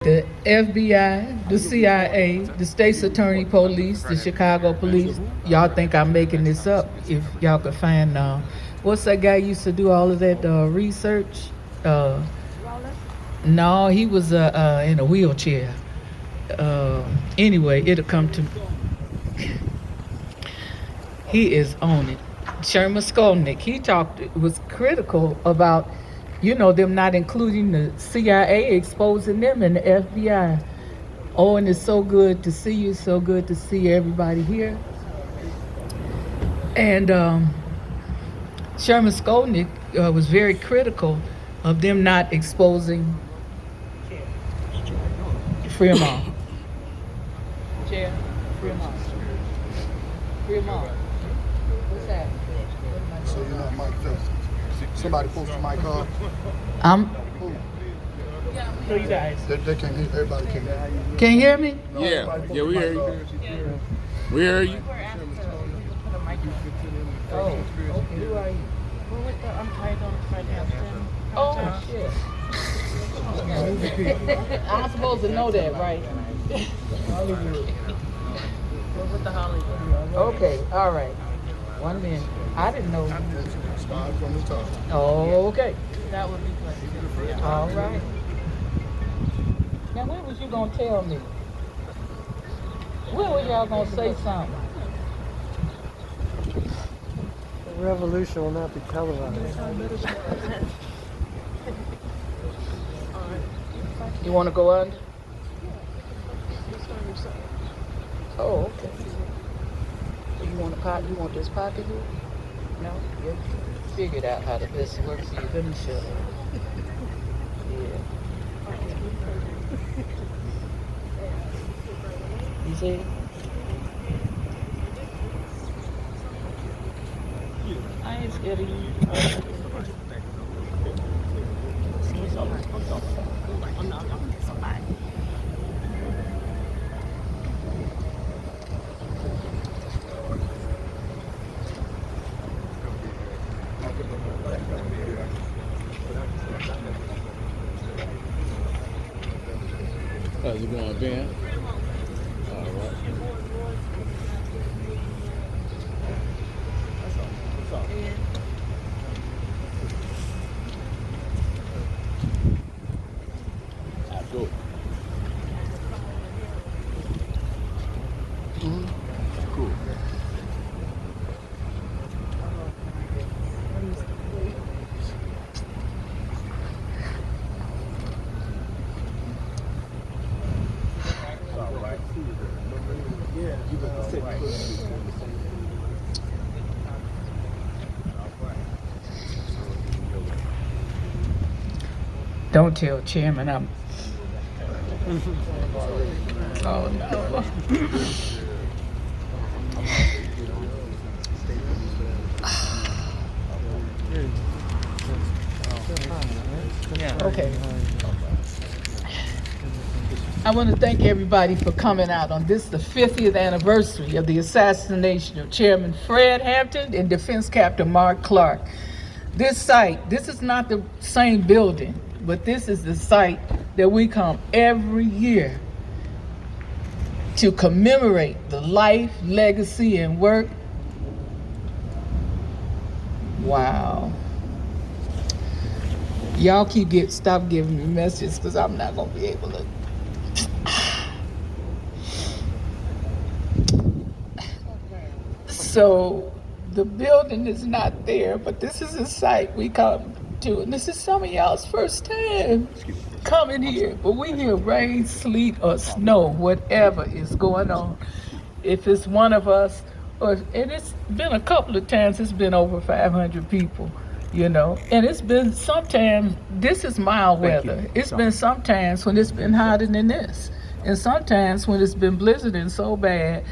The FBI, the CIA, the state's attorney police, the Chicago police. Y'all think I'm making this up? If y'all could find, what's that guy used to do all of that research? No, he was in a wheelchair. Anyway, it'll come to me. He is on it. Sherman Skolnick, he was critical about, them not including the CIA, exposing them, and the FBI. Oh, and it's so good to see you, so good to see everybody here. And Sherman Skolnick was very critical of them not exposing Free 'em all. Chair, free 'em all. Free 'em all. What's that? So you're not mic testing. Somebody post the mic on. No, you guys. They can't hear. Everybody can hear. Can you hear me? Yeah, we hear you. We hear you. Oh, okay. Who are you? I'm titled Fred Hampton. Oh, shit. I'm supposed to know that, right? We're with the Hollywood. Okay, all right. 1 minute. I didn't know. Start from the top. Oh, okay. That would be great. All right. Now, when was you gonna tell me? When was y'all gonna say something? The revolution will not be televised. You want to go under? Oh, okay. You want a pot? You want this pocket here? No? You figured out how this works. You let me show you. Yeah. You see? I ain't scared of you. Oh, you going Ben? All right. Go. Cool. Don't tell Chairman I'm. Oh no. Okay. I want to thank everybody for coming out on this, the 50th anniversary of the assassination of Chairman Fred Hampton and Defense Captain Mark Clark. This site, this is not the same building, but this is the site that we come every year to commemorate the life, legacy, and work. Wow. Y'all stop giving me messages because I'm not gonna be able to. So the building is not there, but this is a site we come to, and this is some of y'all's first time coming here. But we hear rain, sleet, or snow, whatever is going on. If it's one of us, and it's been a couple of times, it's been over 500 people, and it's been sometimes, this is mild weather. It's been sometimes when it's been hotter than this. And sometimes when it's been blizzarding so bad,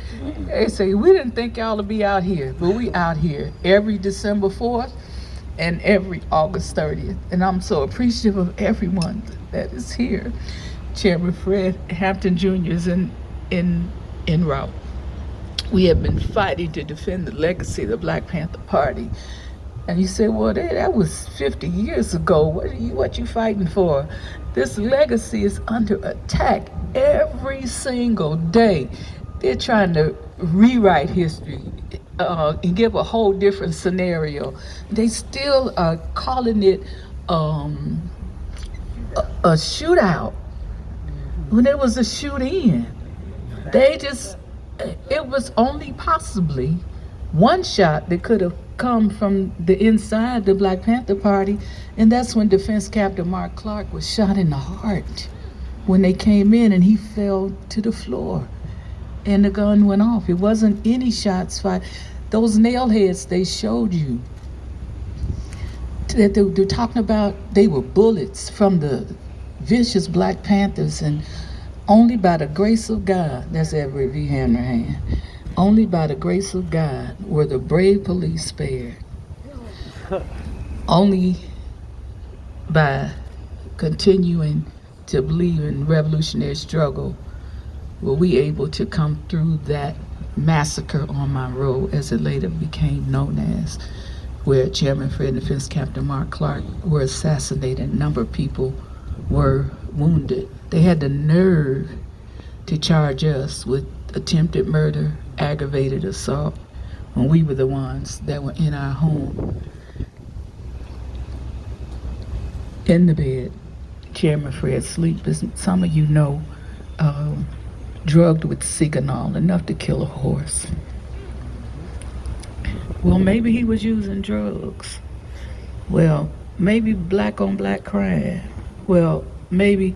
they say, we didn't think y'all would be out here, but we out here every December 4th and every August 30th. And I'm so appreciative of everyone that is here. Chairman Fred Hampton Jr. is en route. We have been fighting to defend the legacy of the Black Panther Party And you say, well, that was 50 years ago. What you fighting for? This legacy is under attack every single day. They're trying to rewrite history and give a whole different scenario. They still are calling it a shootout when it was a shoot-in. It was only possibly one shot that could have come from the inside the Black Panther Party, and that's when Defense Captain Mark Clark was shot in the heart when they came in, and he fell to the floor and the gun went off. It wasn't any shots fired. Those nail heads they showed you that they're talking about, they were bullets from the vicious Black Panthers, and only by the grace of God, that's Edward V. Hanrahan, only by the grace of God were the brave police spared. Only by continuing to believe in revolutionary struggle were we able to come through that massacre on my road, as it later became known as, where Chairman Fred and Defense Captain Mark Clark were assassinated. A number of people were wounded. They had the nerve to charge us with attempted murder, aggravated assault, when we were the ones that were in our home, in the bed, Chairman Fred asleep, as some of you know, drugged with Seganol, enough to kill a horse. Well, maybe he was using drugs. Well, maybe black on black crime. Well, maybe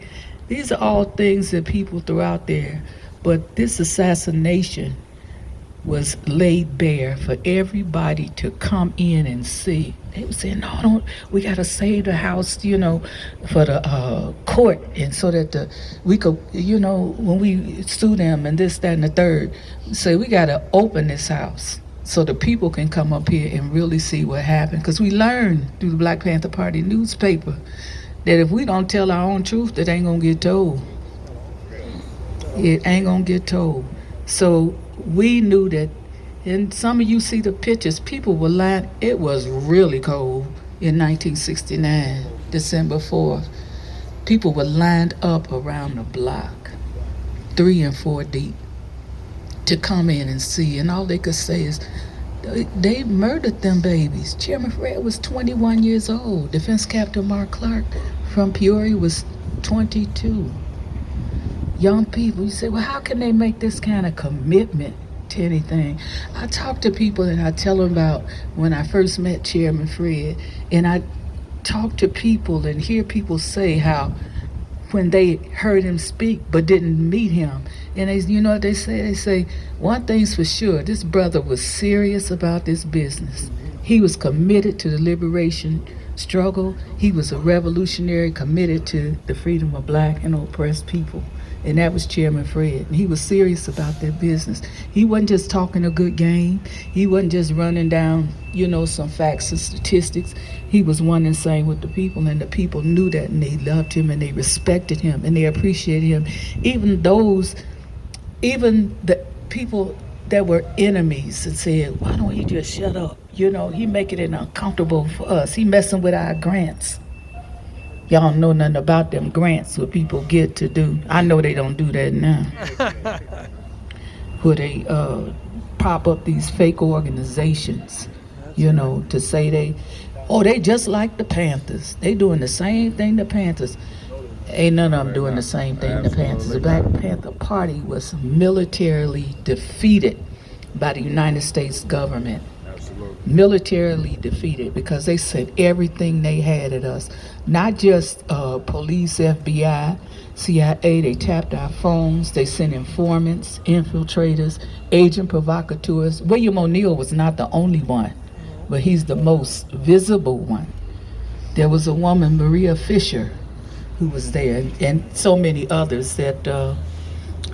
these are all things that people throw out there, but this assassination was laid bare for everybody to come in and see. They were saying, no, we gotta save the house, for the court, and so that we could, when we sue them and this, that, and the third, say we gotta open this house so the people can come up here and really see what happened. Because we learned through the Black Panther Party newspaper that if we don't tell our own truth, it ain't gonna get told. It ain't gonna get told. So we knew that, and some of you see the pictures, people were lying. It was really cold in 1969, December 4th. People were lined up around the block, 3 and 4 deep, to come in and see. And all they could say is, they murdered them babies. Chairman Fred was 21 years old. Defense Captain Mark Clark from Peoria was 22. Young people, you say, well, how can they make this kind of commitment to anything? I talk to people and I tell them about when I first met Chairman Fred, and I talk to people and hear people say how when they heard him speak but didn't meet him, and they, you know what they say? They say, one thing's for sure, this brother was serious about this business. He was committed to the liberation struggle. He was a revolutionary committed to the freedom of black and oppressed people. And that was Chairman Fred. And he was serious about their business. He wasn't just talking a good game. He wasn't just running down, some facts and statistics. He was one and same with the people, and the people knew that, and they loved him, and they respected him, and they appreciated him. Even the people that were enemies and said, why don't he just shut up? He making it uncomfortable for us. He messing with our grants. Y'all don't know nothing about them grants what people get to do. I know they don't do that now. Where they pop up these fake organizations, to say they just like the Panthers. They doing the same thing the Panthers. Ain't none of them doing the same thing the Panthers. The Black Panther Party was militarily defeated by the United States government. Militarily defeated, because they sent everything they had at us. Not just police, FBI, CIA. They tapped our phones. They sent informants, infiltrators, agent provocateurs. William O'Neill was not the only one, but he's the most visible one. There was a woman, Maria Fisher, who was there, and so many others that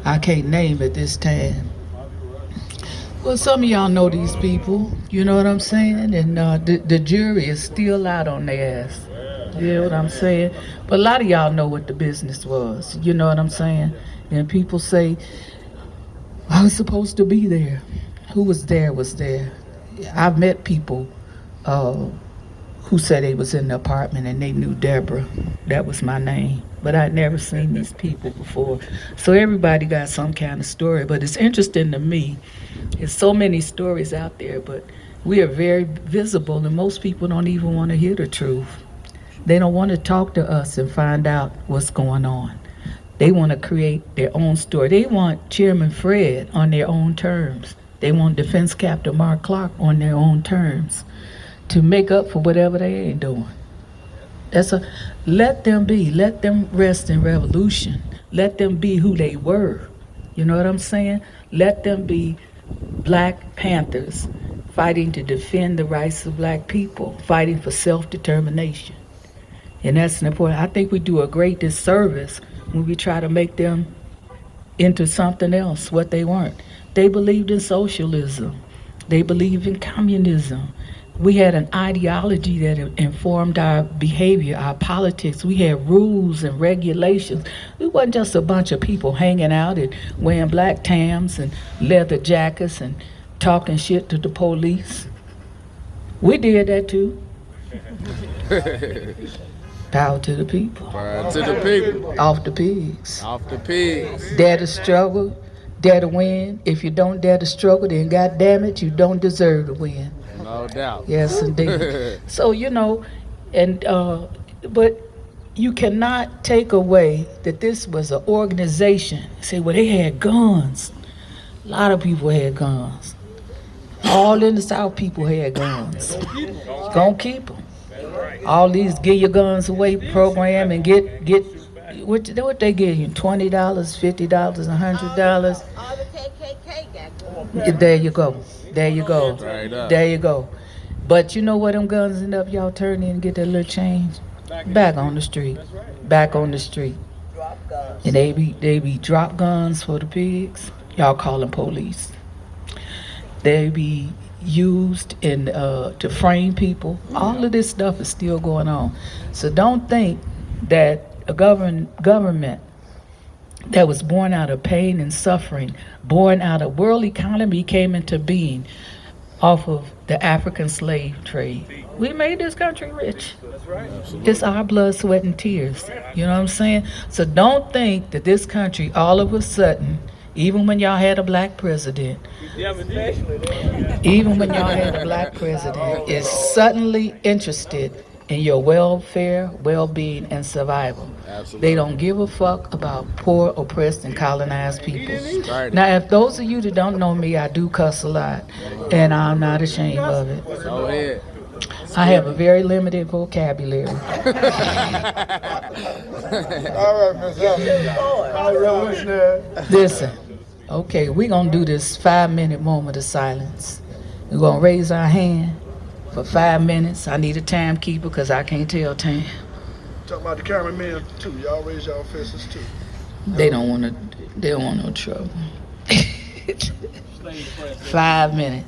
I can't name at this time. Well, some of y'all know these people, you know what I'm saying? And the jury is still out on their ass. You know what I'm saying? But a lot of y'all know what the business was, you know what I'm saying? And people say, I was supposed to be there. Who was there was there. I've met people who said they was in the apartment and they knew Deborah. That was my name. But I'd never seen these people before. So everybody got some kind of story. But it's interesting to me. There's so many stories out there, but we are very visible, and most people don't even want to hear the truth. They don't want to talk to us and find out what's going on. They want to create their own story. They want Chairman Fred on their own terms. They want Defense Captain Mark Clark on their own terms to make up for whatever they ain't doing. Let them be. Let them rest in revolution. Let them be who they were. You know what I'm saying? Let them be Black Panthers fighting to defend the rights of black people, fighting for self-determination. And that's an important. I think we do a great disservice when we try to make them into something else, what they weren't. They believed in socialism. They believed in communism. We had an ideology that informed our behavior, our politics. We had rules and regulations. We wasn't just a bunch of people hanging out and wearing black tams and leather jackets and talking shit to the police. We did that too. Power to the people. Power to the people. Off the pigs. Off the pigs. Dare to struggle, dare to win. If you don't dare to struggle, then God damn it, you don't deserve to win. No doubt. Yes, indeed. So, you know, and but you cannot take away that this was an organization. Say, well, they had guns. A lot of people had guns. All in the South, people had guns. Gonna keep them. All these give your guns away program and get what they give you? $20, $50, $100. All the KKK got going. There you go. There you go. Right up. There you go. But you know where them guns end up, y'all turn in and get that little change? Back on the street. Back on the street. Drop guns. And they be drop guns for the pigs. Y'all call them police. They be used in to frame people. All of this stuff is still going on. So don't think that a government that was born out of pain and suffering, born out of world economy came into being off of the African slave trade. We made this country rich. It's our blood, sweat, and tears. You know what I'm saying? So don't think that this country all of a sudden, even when y'all had a black president, is suddenly interested in your welfare, well-being, and survival. Absolutely. They don't give a fuck about poor, oppressed, and colonized people. Right. Now, if those of you that don't know me, I do cuss a lot, and I'm not ashamed of it. Go ahead. I have a very limited vocabulary. All right, Ms. Hampton. Revolutionary. Listen, okay, we're going to do this 5-minute moment of silence. We're going to raise our hand for 5 minutes. I need a timekeeper because I can't tell time. Talking about the cameraman too. Y'all raise y'all fists too. They don't want no trouble. 5 minutes.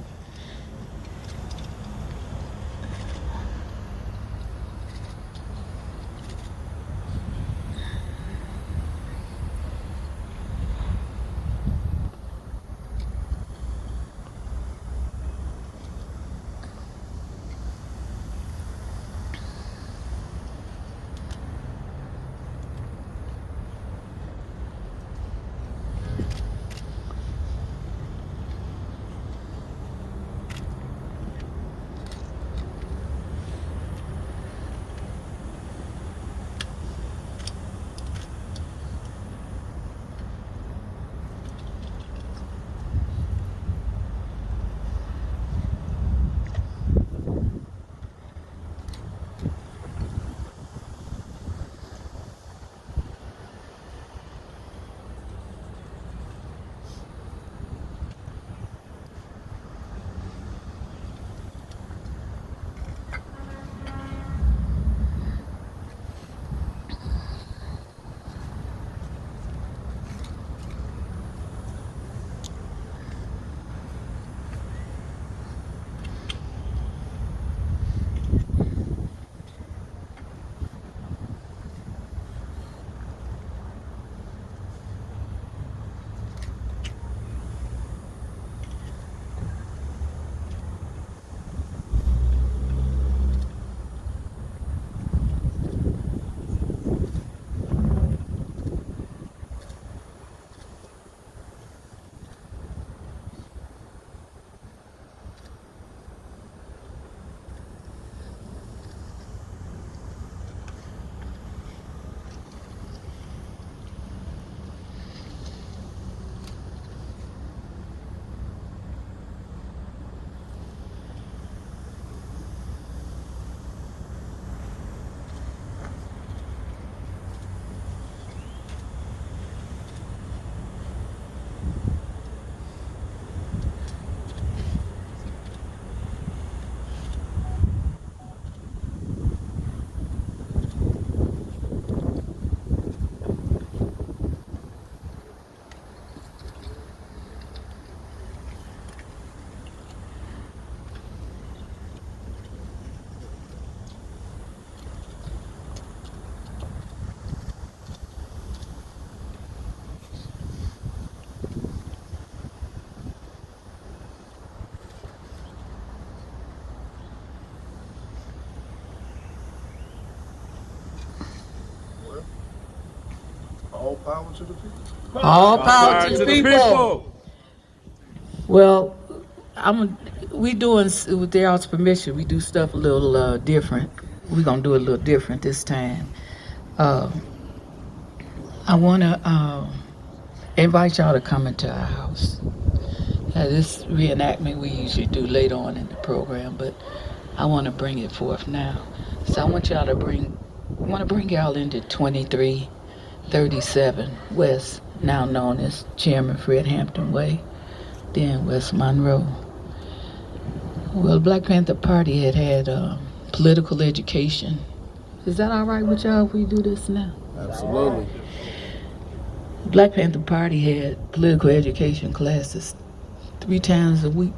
power to the people. All power to the people. Well, we doing, with their all's permission, we do stuff a little different. We're gonna do it a little different this time. I wanna invite y'all to come into our house. This reenactment we usually do later on in the program, but I want to bring it forth now. So I want y'all to bring y'all into 2337 West, now known as Chairman Fred Hampton Way, then West Monroe. Well, the Black Panther Party had political education. Is that all right with y'all if we do this now? Absolutely. Black Panther Party had political education classes 3 times a week.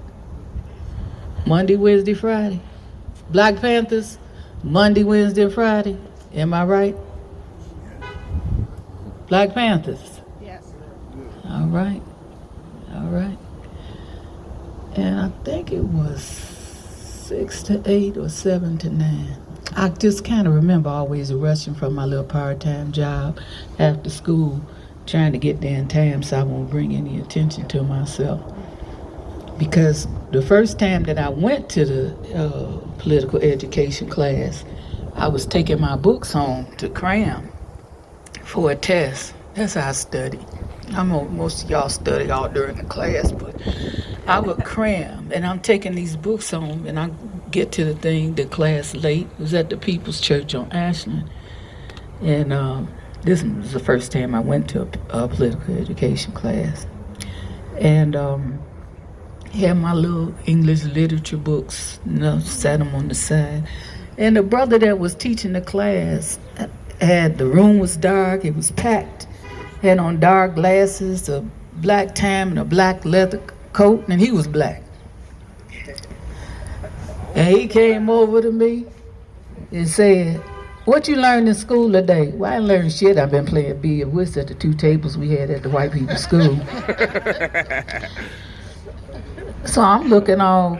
Monday, Wednesday, Friday. Black Panthers, Monday, Wednesday, Friday. Am I right? Black Panthers. Yes. All right. All right. And I think it was 6 to 8 or 7 to 9. I just kind of remember always rushing from my little part-time job after school, trying to get there in time so I won't bring any attention to myself. Because the first time that I went to the political education class, I was taking my books home to cram for a test. That's how I studied. I know most of y'all study all during the class, but I would cram, and I'm taking these books home, and I get to the class late. It was at the People's Church on Ashland, and this was the first time I went to a political education class, and had my little English literature books, sat them on the side, and the brother that was teaching the class the room was dark, it was packed, had on dark glasses, a black tie and a black leather coat, and he was black. And he came over to me and said, "What you learned in school today?" Well, I ain't learned shit. I've been playing billiard whist at the 2 tables we had at the white people's school. So I'm looking all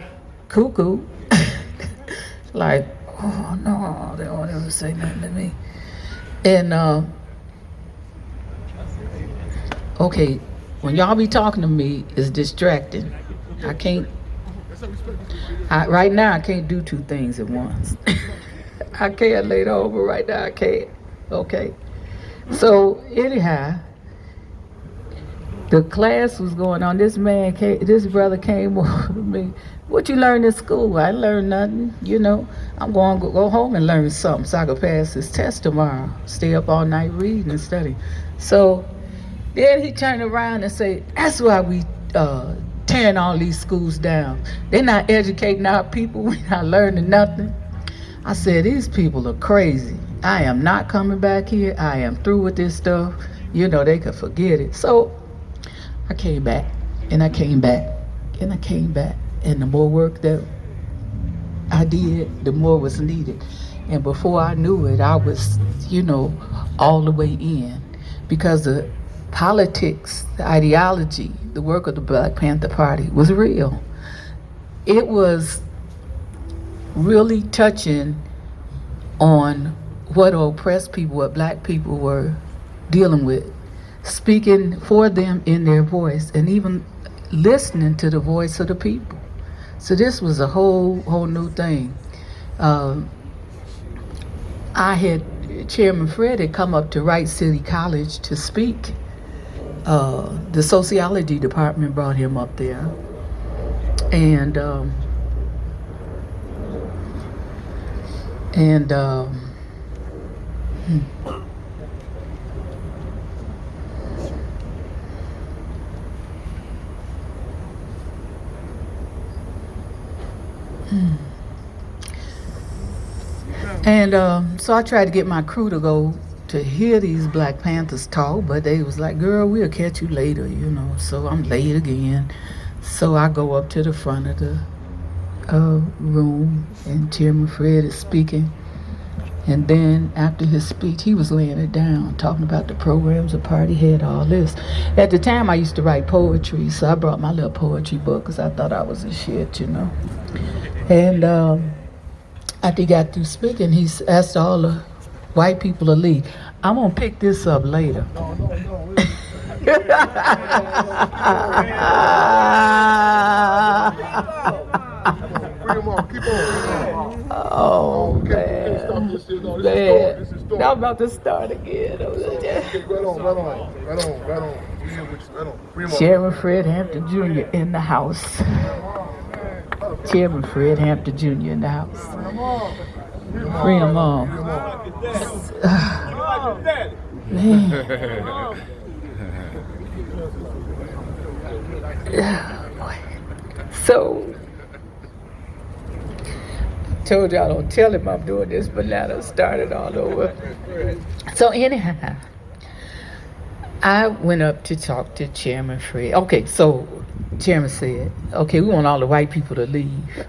cuckoo, like, oh no, they don't ever say nothing to me. And okay, when y'all be talking to me, it's distracting. I can't. Right now, I can't do 2 things at once. I can't later on, but right now I can't. Okay. So anyhow, the class was going on. This brother came over to me. "What you learned in school?" "I learned nothing. I'm going to go home and learn something so I can pass this test tomorrow. Stay up all night reading and studying." So then he turned around and said, "That's why we tearing all these schools down. They're not educating our people. We're not learning nothing." I said, "These people are crazy. I am not coming back here. I am through with this stuff. They could forget it." So I came back, and I came back, and I came back. And the more work that I did, the more was needed. And before I knew it, I was, all the way in. Because the politics, the ideology, the work of the Black Panther Party was real. It was really touching on what oppressed people, what black people were dealing with, speaking for them in their voice, and even listening to the voice of the people. So this was a whole new thing. Chairman Fred had come up to Wright City College to speak. The sociology department brought him up there, and so I tried to get my crew to go to hear these Black Panthers talk, but they was like, "Girl, we'll catch you later," So I'm late again. So I go up to the front of the room, and Chairman Fred is speaking. And then after his speech, he was laying it down, talking about the programs the party had, all this. At the time, I used to write poetry, so I brought my little poetry book because I thought I was a shit, And after he got through speaking, he asked all the white people to leave. I'm gonna pick this up later. No. Free them all. Keep on. Oh We can't stop man, this shit. No, man. this is story. Now I'm about to start again. Okay, right on. We here with you. Right on. Free them all. Chairman Fred Hampton Jr. in the house. Chairman Fred Hampton Jr. in the house. Free them all. Man. So, told y'all don't tell him I'm doing this, but now I started all over. So anyhow, I went up to talk to Chairman Fred. Okay, so Chairman said, okay, we want all the white people to leave.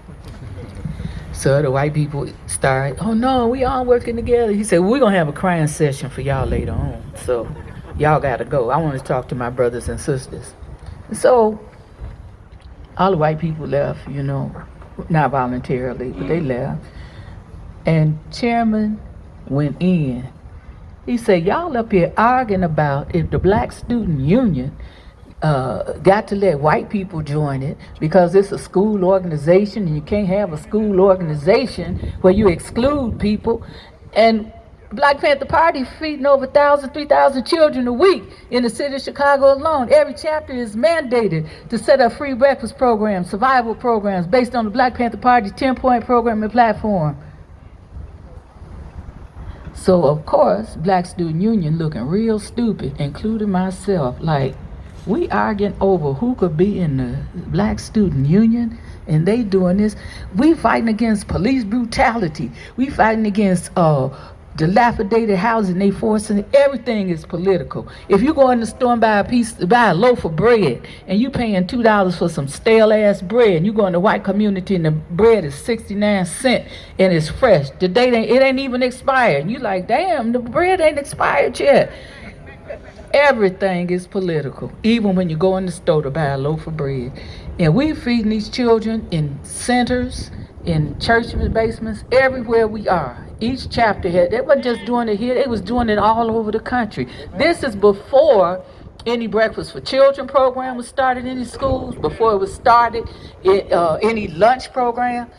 So the white people started, oh no, we all working together. He said, we're gonna have a crying session for y'all later on. So y'all gotta go. I want to talk to my brothers and sisters. So all the white people left, you know, not voluntarily, but they left. And Chairman went in. He said, y'all up here arguing about if the Black Student Union got to let white people join it because it's a school organization and you can't have a school organization where you exclude people. And Black Panther Party feeding over 3,000 children a week in the city of Chicago alone. Every chapter is mandated to set up free breakfast programs, survival programs based on the Black Panther Party's 10-point program and platform. So, of course, Black Student Union looking real stupid, including myself. Like, we arguing over who could be in the Black Student Union, and they doing this. We fighting against police brutality. We fighting against dilapidated housing. They forcing everything is political. If you go in the store and buy a loaf of bread, and you paying $2 for some stale ass bread, and you go in the white community and the bread is 69 cents and it's fresh. The date it ain't even expired. And you like, damn, the bread ain't expired yet. Everything is political, even when you go in the store to buy a loaf of bread. And we feeding these children in centers, in church basements, everywhere we are. Each chapter had, they weren't just doing it here, they was doing it all over the country. This is before any Breakfast for Children program was started in the schools, before it was started any lunch program.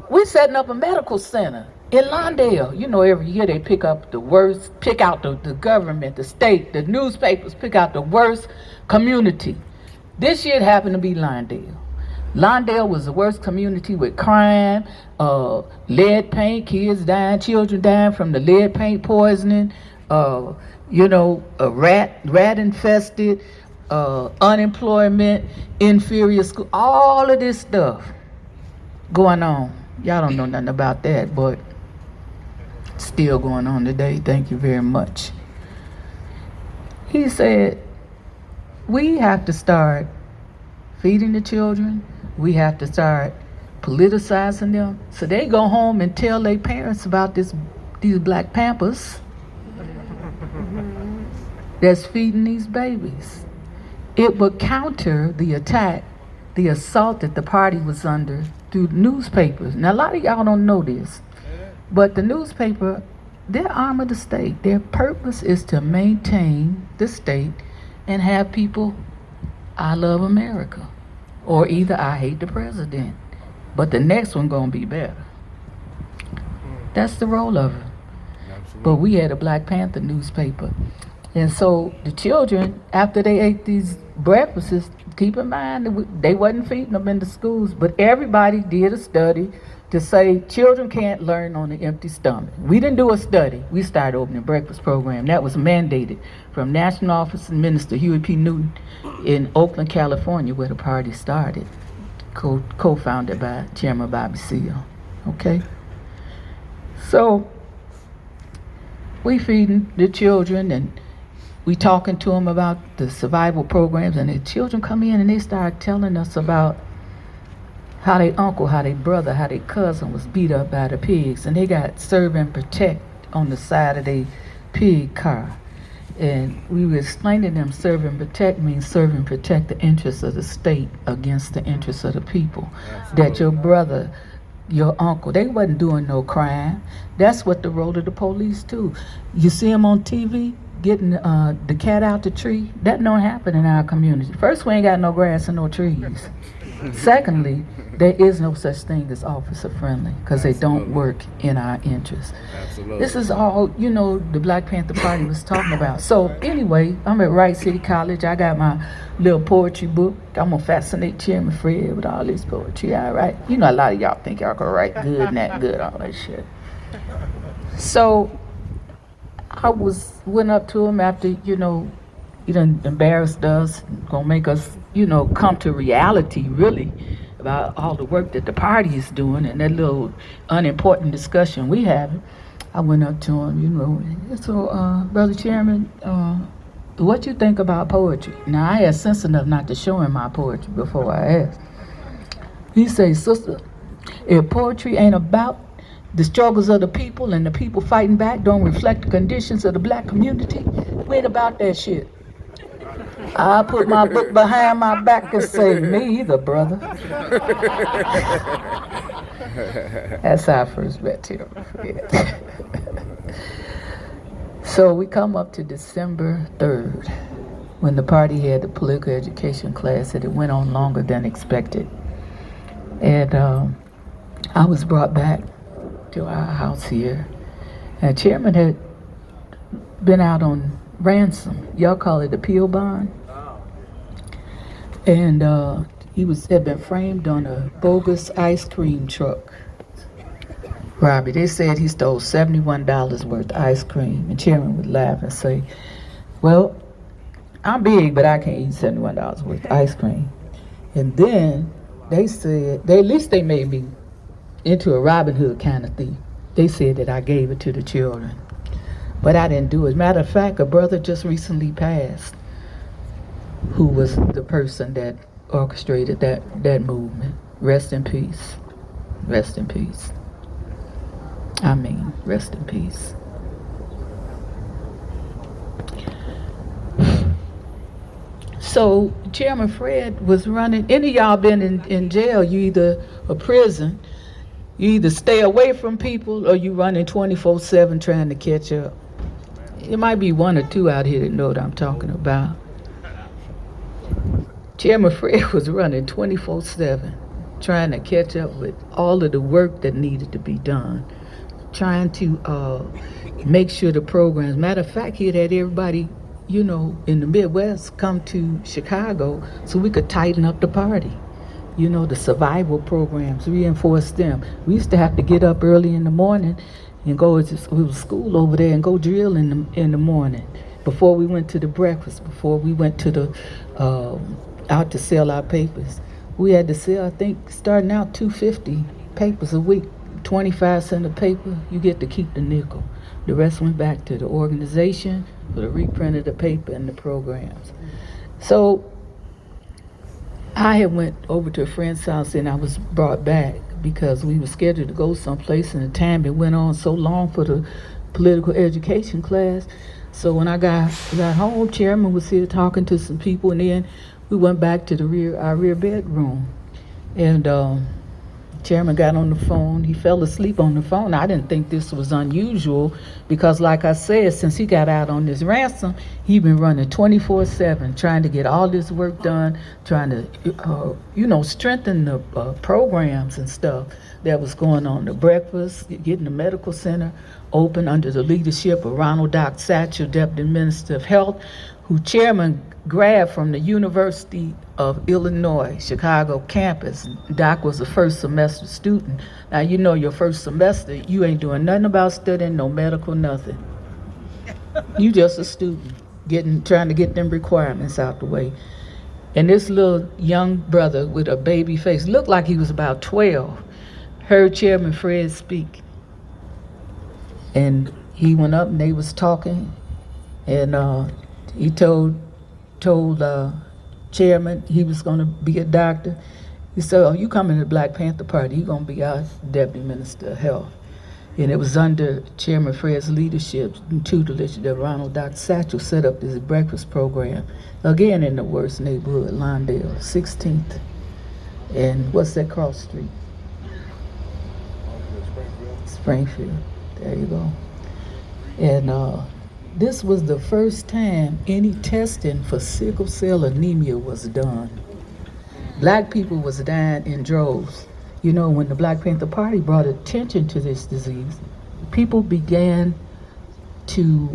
We're setting up a medical center in Lawndale. You know, every year they pick out the government, the state, the newspapers pick out the worst community. This year it happened to be Lawndale. Lawndale was the worst community with crime, lead paint, kids dying, children dying from the lead paint poisoning, rat infested, unemployment, inferior school, all of this stuff going on. Y'all don't know nothing about that, but still going on today. Thank you very much. He said, we have to start feeding the children. We have to start politicizing them. So they go home and tell their parents about these Black Pampers that's feeding these babies. It would counter the attack, the assault that the party was under through newspapers. Now, a lot of y'all don't know this, but the newspaper, they're arm of the state. Their purpose is to maintain the state and have people, I love America, or either I hate the president, but the next one gonna be better. That's the role of it. But we had a Black Panther newspaper. And so the children, after they ate these breakfasts, keep in mind, they wasn't feeding them in the schools, but everybody did a study to say children can't learn on an empty stomach. We didn't do a study. We started opening breakfast program. That was mandated from National Office and Minister Huey P. Newton in Oakland, California, where the party started, co-founded by Chairman Bobby Seale. Okay? So we feeding the children and we talking to them about the survival programs, and the children come in and they start telling us about how their uncle, how their brother, how their cousin was beat up by the pigs, and they got serve and protect on the side of their pig car. And we were explaining to them serve and protect means serve and protect the interests of the state against the interests of the people. Absolutely. That your brother your uncle. They wasn't doing no crime. That's what the role of the police too. You see them on TV getting the cat out the tree. That don't happen in our community. First, we ain't got no grass and no trees. Secondly, there is no such thing as officer friendly because they don't work in our interest. Absolutely. This is all, the Black Panther Party was talking about. So anyway, I'm at Wright City College. I got my little poetry book. I'm gonna fascinate Chairman Fred with all this poetry, all right? A lot of y'all think y'all can write good and that good, all that shit. So I went up to him after, you done embarrassed us, gonna make us, come to reality, really, about all the work that the party is doing and that little unimportant discussion we having. I went up to him, so, Brother Chairman, what you think about poetry? Now, I had sense enough not to show him my poetry before I asked. He says, sister, if poetry ain't about the struggles of the people and the people fighting back don't reflect the conditions of the black community, we ain't about that shit. I put my book behind my back and say, me either, brother. That's how I first met him. So we come up to December 3rd, when the party had the political education class, and it went on longer than expected. And I was brought back to our house here, and Chairman had been out on ransom. Y'all call it a PO bond. And he had been framed on a bogus ice cream truck robbery. They said he stole $71 worth of ice cream. And Chairman would laugh and say, well, I'm big, but I can't eat $71 worth of ice cream. And then they said, at least they made me into a Robin Hood kind of thief. They said that I gave it to the children. But I didn't do it. As a matter of fact, a brother just recently passed who was the person that orchestrated that movement. Rest in peace. Rest in peace. I mean, rest in peace. So Chairman Fred was running. Any of y'all been in jail, you either a prison, you either stay away from people or you running 24/7 trying to catch up. It might be one or two out here that know what I'm talking about. Chairman Fred was running 24/7 trying to catch up with all of the work that needed to be done, trying to make sure the programs. Matter of fact, he had everybody, in the Midwest come to Chicago so we could tighten up the party. The survival programs, reinforce them. We used to have to get up early in the morning and go to school over there and go drill in the morning before we went to the breakfast, before we went to the out to sell our papers. We had to sell, I think, starting out 250 papers a week, 25 cents a paper. You get to keep the nickel. The rest went back to the organization for the reprint of the paper and the programs. So I had went over to a friend's house and I was brought back because we were scheduled to go someplace and the time it went on so long for the political education class. So when I got home, Chairman was here talking to some people, and then we went back to our rear bedroom. And Chairman got on the phone. He fell asleep on the phone. I didn't think this was unusual because, like I said, since he got out on this ransom, he been running 24/7, trying to get all this work done, trying to, strengthen the programs and stuff that was going on. The breakfast, getting the medical center open under the leadership of Ronald Doc Satchel, Deputy Minister of Health, who Chairman grabbed from the University of Illinois, Chicago campus. Doc was a first semester student. Now, your first semester, you ain't doing nothing about studying, no medical, nothing. You just a student, trying to get them requirements out the way. And this little young brother with a baby face, looked like he was about 12, heard Chairman Fred speak. And he went up and they was talking, and he told Chairman he was going to be a doctor. He said, oh, you coming to the Black Panther Party, you're going to be our Deputy Minister of Health. And it was under Chairman Fred's leadership and tutelage that Ronald Doc Satchel set up this breakfast program, again in the worst neighborhood, Lawndale, 16th. And what's that cross street? Springfield. There you go. And this was the first time any testing for sickle cell anemia was done. Black people was dying in droves. You know, when the Black Panther Party brought attention to this disease, people began to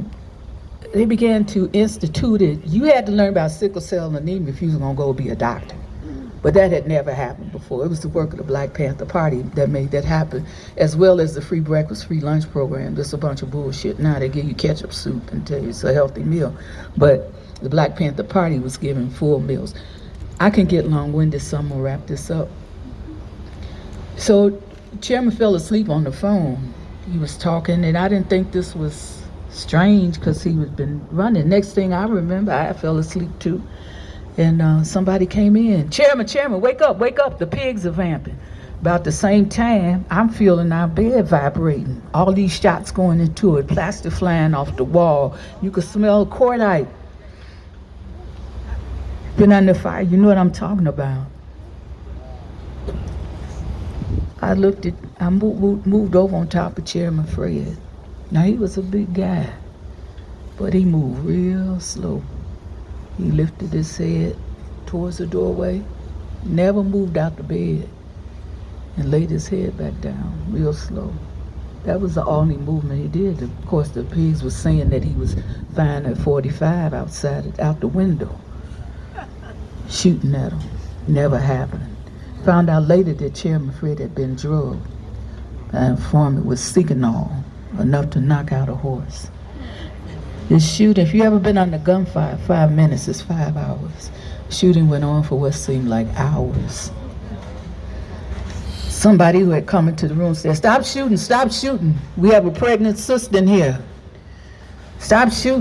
institute it. You had to learn about sickle cell anemia if you was gonna go be a doctor. But that had never happened before. It was the work of the Black Panther Party that made that happen, as well as the free breakfast, free lunch program. That's a bunch of bullshit. Now they give you ketchup soup and tell you it's a healthy meal. But the Black Panther Party was giving full meals. I can get long-winded, so I'm gonna wrap this up. So Chairman fell asleep on the phone. He was talking, and I didn't think this was strange because he had been running. Next thing I remember, I fell asleep too. And somebody came in. Chairman, wake up, the pigs are vamping. About the same time, I'm feeling our bed vibrating. All these shots going into it, plaster flying off the wall. You could smell cordite. Been under fire, you know what I'm talking about. I moved over on top of Chairman Fred. Now he was a big guy, but he moved real slow. He lifted his head towards the doorway, never moved out the bed, and laid his head back down real slow. That was the only movement he did. Of course, the pigs were saying that he was fine at 45 out the window, shooting at him. Never happened. Found out later that Chairman Fred had been drugged. And informant was Seconal, enough to knock out a horse. This shooting, if you ever been under gunfire, 5 minutes is 5 hours. Shooting went on for what seemed like hours. Somebody who had come into the room said, stop shooting. We have a pregnant sister in here. Stop shooting.